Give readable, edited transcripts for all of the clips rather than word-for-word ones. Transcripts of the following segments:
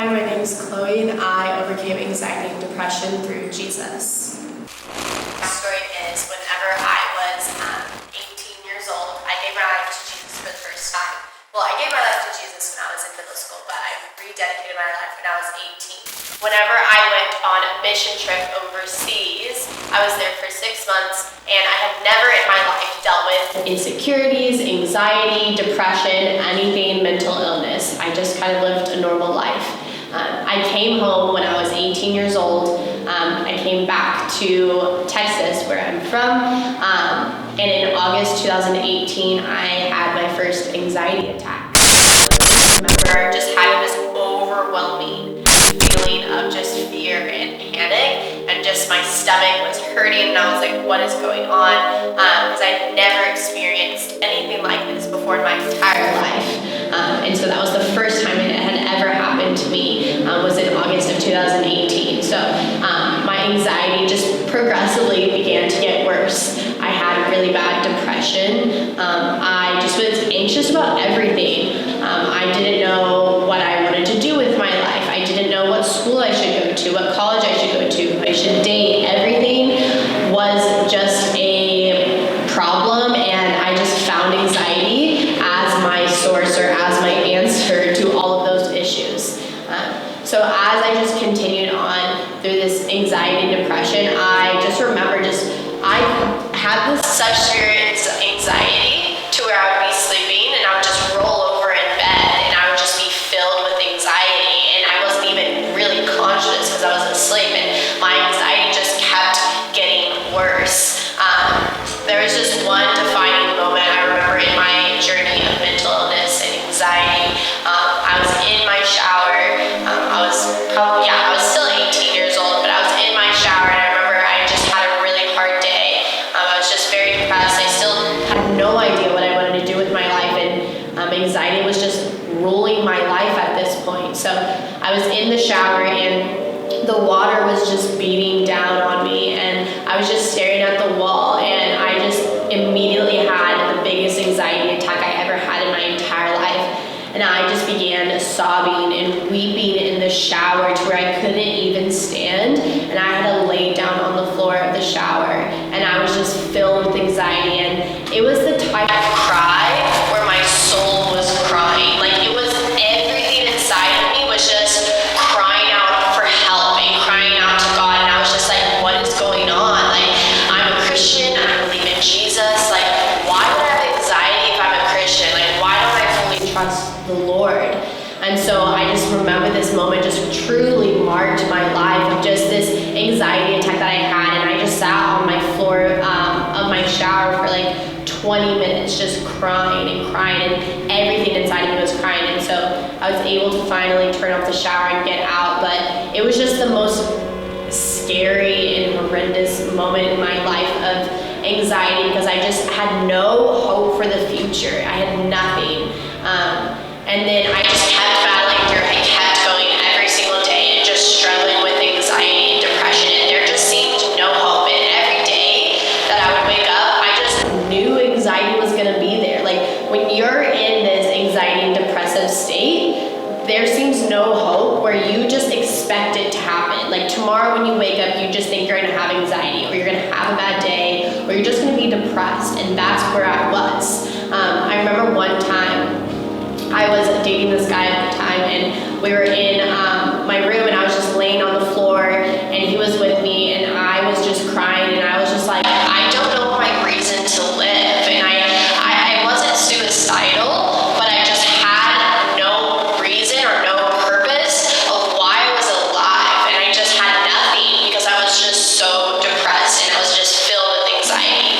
Hi, my name is Chloe, and I overcame anxiety and depression through Jesus. My story is whenever I was 18 years old, I gave my life to Jesus for the first time. Well, I gave my life to Jesus when I was in middle school, but I rededicated my life when I was 18. Whenever I went on a mission trip overseas, I was there for 6 months, and I had never in my life dealt with insecurities, anxiety, depression, anything mental illness. I just kind of lived a normal life. I came home when I was 18 years old. I came back to Texas, where I'm from, and in August 2018, I had my first anxiety attack. I remember just having this overwhelming feeling of just fear and panic, and just my stomach was hurting, and I was like, what is going on? Because I'd never experienced anything like this before in my entire life. And so that was the first time it had ever happened to me, was in August of 2018. So my anxiety just progressively began to get worse. I had really bad depression. I just was anxious about everything. I didn't know what I wanted to do with my life. I didn't know what school I should go to, what college I should go to, who I should date. Everything was just a problem, and I just found anxiety as my source or as my answer to all of those issues. So as I just continued on through this anxiety and depression, I just remember I had this such severe anxiety to where I would be sleeping and I would just roll over in bed and I would just be filled with anxiety, and I wasn't even really conscious because I was asleep, and my anxiety just kept getting worse. There was just one defining moment I remember in my journey of mental illness and anxiety. I was in my shower. I was still 18 years old, but I was in my shower, and I remember I just had a really hard day. I was just very depressed. I still had no idea what I wanted to do with my life, and anxiety was just ruling my life at this point. So I was in the shower, and the water was just beating down on me, and I was just staring at the wall, and I just immediately had the biggest anxiety attack I ever had in my entire life. And I just began sobbing and weeping in the shower to where I couldn't even stand, and I had to lay down on the floor of the shower, and I was just filled with anxiety, and it was the type of cry where my soul was crying. Like, it was everything inside of me was just crying out for help and crying out to God, and I was just like, what is going on? Like, I'm a Christian, I believe in Jesus, like, why would I have anxiety if I'm a Christian? Like, why don't I fully trust the Lord? And so I just remember this moment just truly marked my life of just this anxiety attack that I had, and I just sat on my floor of my shower for like 20 minutes just crying and everything inside of me was crying. And so I was able to finally turn off the shower and get out, but it was just the most scary and horrendous moment in my life of anxiety, because I just had no hope for the future. I had nothing. And then I just kept battling through. I kept going every single day and just struggling with anxiety and depression, and there just seemed no hope. And every day that I would wake up, I just knew anxiety was going to be there. Like, when you're in this anxiety and depressive state, there seems no hope, where you just expect it to happen. Like, tomorrow when you wake up, you just think you're going to have anxiety, or you're going to have a bad day, or you're just going to be depressed, and that's where I was. I remember one time, I was dating this guy at the time, and we were in my room, and I was just laying on the floor, and he was with me, and I was just crying, and I was just like, I don't know my reason to live. And I wasn't suicidal, but I just had no reason or no purpose of why I was alive, and I just had nothing because I was just so depressed, and I was just filled with anxiety.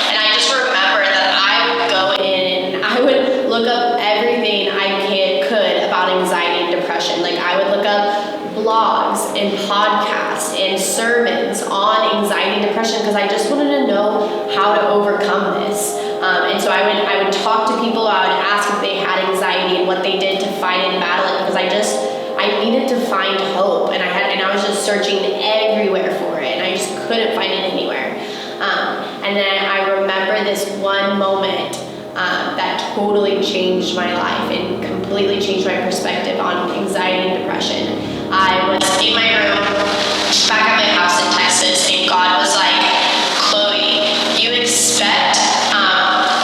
And I just remember that I would go in and I would look up everything I could about anxiety and depression. Like, I would look up blogs and podcasts and sermons on anxiety and depression, because I just wanted to know how to overcome this. And so I would talk to people. I would ask if they had anxiety and what they did to fight and battle it, because I needed to find hope, and I was just searching everywhere for it, and I just couldn't find it anywhere. And then I remember this one moment that totally changed my life and completely changed my perspective on anxiety and depression. I was in my room back at my house in Texas, and God was like, Chloe, you expect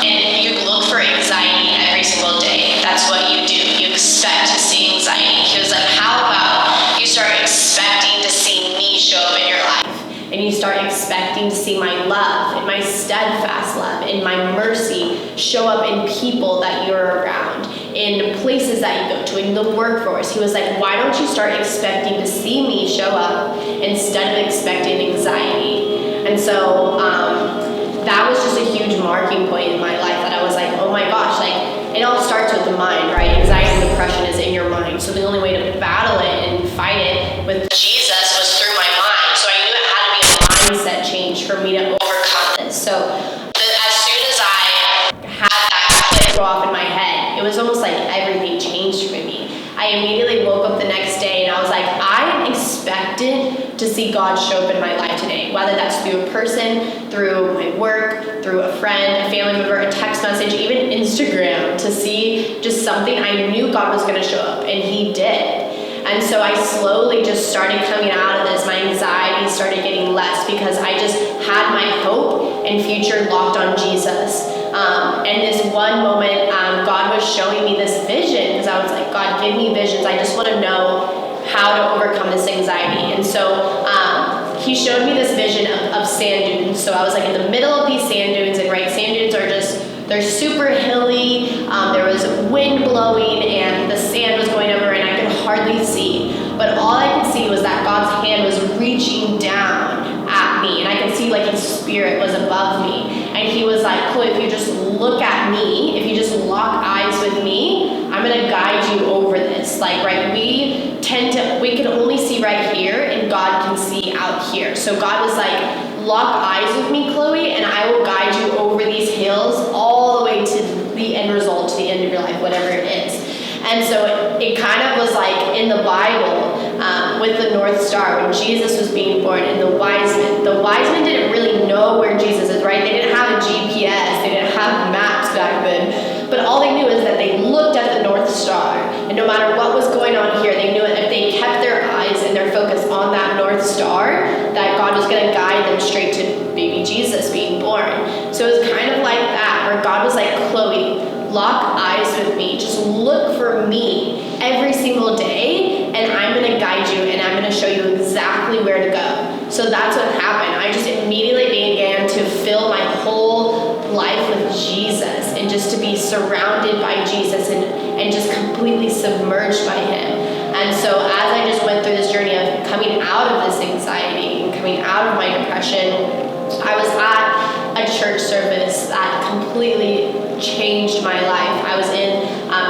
and you look for anxiety every single day. That's what you do. You expect to see anxiety. He was like, how about you start expecting to see me show up in your life? And you start expecting to see my love and my steadfast love and my mercy show up in people that you're around, in places that you go to, in the workforce. He was like, why don't you start expecting to see me show up instead of expecting anxiety? And so that was just a huge marking point in my life that I was like, oh my gosh, like it all starts with the mind, right? Anxiety and depression is in your mind. So the only way to battle it and fight it with Jesus was through my mind. So I knew it had to be a mindset change for me to overcome this. So as soon as I had that click go off in my head, it was almost like everything changed for me. I immediately woke up the next day and I was like, I expected to see God show up in my life today, whether that's through a person, through my work, through a friend, a family member, a text message, even Instagram, to see just something. I knew God was going to show up, and he did. And so I slowly just started coming out of this. My anxiety started getting less because I just had my hope and future locked on Jesus. And this one moment, God was showing me this vision, because I was like, God, give me visions. I just want to know how to overcome this anxiety. And so he showed me this vision of sand dunes. So I was like in the middle of these sand dunes, and right, sand dunes are they're super hilly. There was wind blowing and the sand was going over, and I could hardly see. But all I could see was that God's hand was reaching down at me, and I could see like his spirit was above me. And he was like, Chloe, if you just look at me, if you just lock eyes with me, I'm gonna guide you over this. Like, right, we can only see right here, and God can see out here. So God was like, lock eyes with me, Chloe, and I will guide you over these hills all the way to the end result, to the end of your life, whatever it is. And so it kind of was like in the Bible, with the North Star, when Jesus was being born, and the wise men didn't really know where Jesus is, right? They didn't have a GPS, they didn't have maps back then, but all they knew is that they looked at the North Star, and no matter what was going on here, they knew that if they kept their eyes and their focus on that North Star, that God was going to guide them straight to baby Jesus being born. So it was kind of like that, where God was like, Chloe, lock eyes with me, just look for me every single day, and I'm going to guide you, and I'm going to show you exactly where to go. So that's what happened. I just immediately began to fill my whole life with Jesus, and just to be surrounded by Jesus, and just completely submerged by him. And so as I just went through this journey of coming out of this anxiety and coming out of my depression, I was at a church service that completely changed my life. I was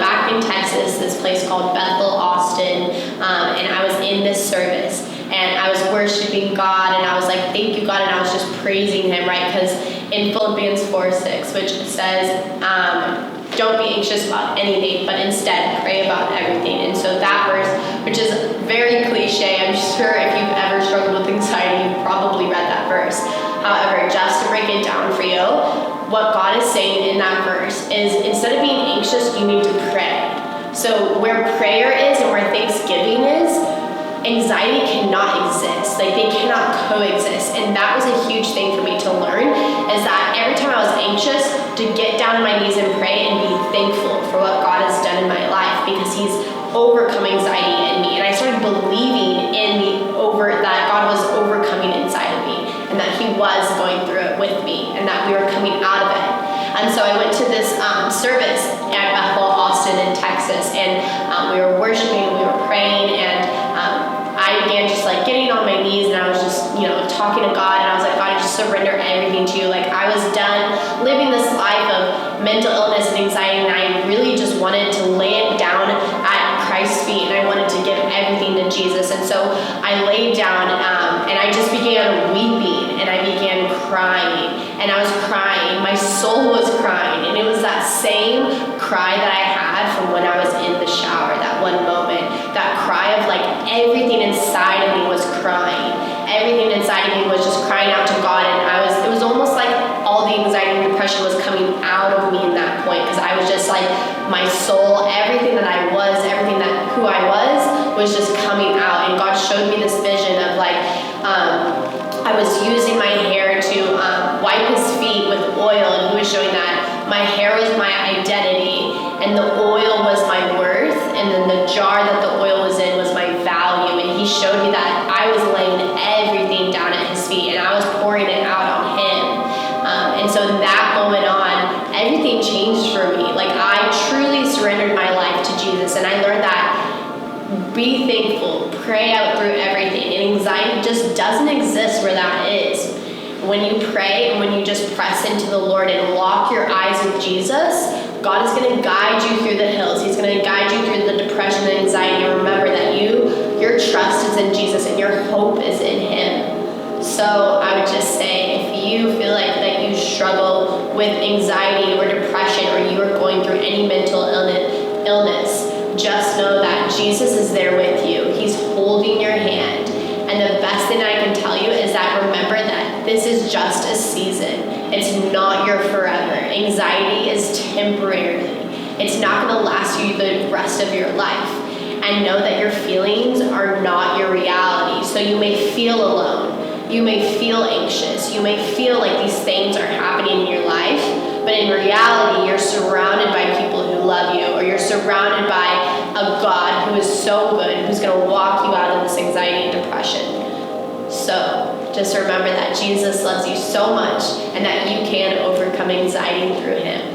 back in Texas, this place called Bethel, Austin, and I was in this service, and I was worshiping God, and I was like, thank you, God, and I was just praising him, right? Because in Philippians 4:6, which says, don't be anxious about anything, but instead pray about everything. And so that verse, which is very cliche, I'm sure if you've ever struggled with anxiety, you've probably read that verse. However, just to break it down for you, what God is saying in that verse is, instead of being anxious, you need to pray. So where prayer is and where thanksgiving is, anxiety cannot exist. Like, they cannot coexist. And that was a huge thing for me to learn, is that every time I was anxious, to get down on my knees and pray and be thankful for what God has done in my life, because he's overcome anxiety in me. And I started believing that God was overcoming inside of me, and that he was going through it with me, and that we were coming out of it. And so I went to this service at Bethel, Austin in Texas, and we were worshiping, we were praying, and I began just like getting on my knees, and I was just, talking to God, and I was like, God, I just surrender everything to you. Like, I was done living this life of mental illness and anxiety, and I really just wanted to lay it down at Christ's feet, and I wanted to give everything to Jesus. And so I laid down, and I just began weeping, and I began crying, and I was crying. My soul was crying, and it was that same cry that I had from when I was in the shower, that one moment, that cry of like everything inside of me was crying. Everything inside of me was just crying out to God, and it was almost like all the anxiety and depression was coming out of me in that point. was just like, my soul, everything that I was, everything that who I was just coming out. And God showed me this vision of like, I was using my hair to wipe his feet with oil, and he was showing that my hair was my identity, and the oil was my worth, and then the jar that the oil was in was my value. And he showed me that I was laying everything down at his feet, and I was pouring it out on him. And so that moment on, everything changed for me. Like, I truly surrendered my life to Jesus, and I learned that be thankful, pray out through everything, and anxiety just doesn't exist where that is. When you pray and when you just press into the Lord and lock your eyes with Jesus, God is going to guide you through the hills. He's going to guide you through the depression and anxiety. And remember that your trust is in Jesus and your hope is in him. So I would just say, if you feel like that you struggle with anxiety or depression, or you are going through any mental illness, just know that Jesus is there with you. He's holding your hand. And the best thing I can tell you is that remember that this is just a season. It's not your forever. Anxiety is temporary. It's not going to last you the rest of your life. And know that your feelings are not your reality. So you may feel alone. You may feel anxious. You may feel like these things are happening in your life. But in reality, you're surrounded by people who love you, or you're surrounded by a God who is so good, who's going to walk you out of this anxiety and depression. So just remember that Jesus loves you so much, and that you can overcome anxiety through him.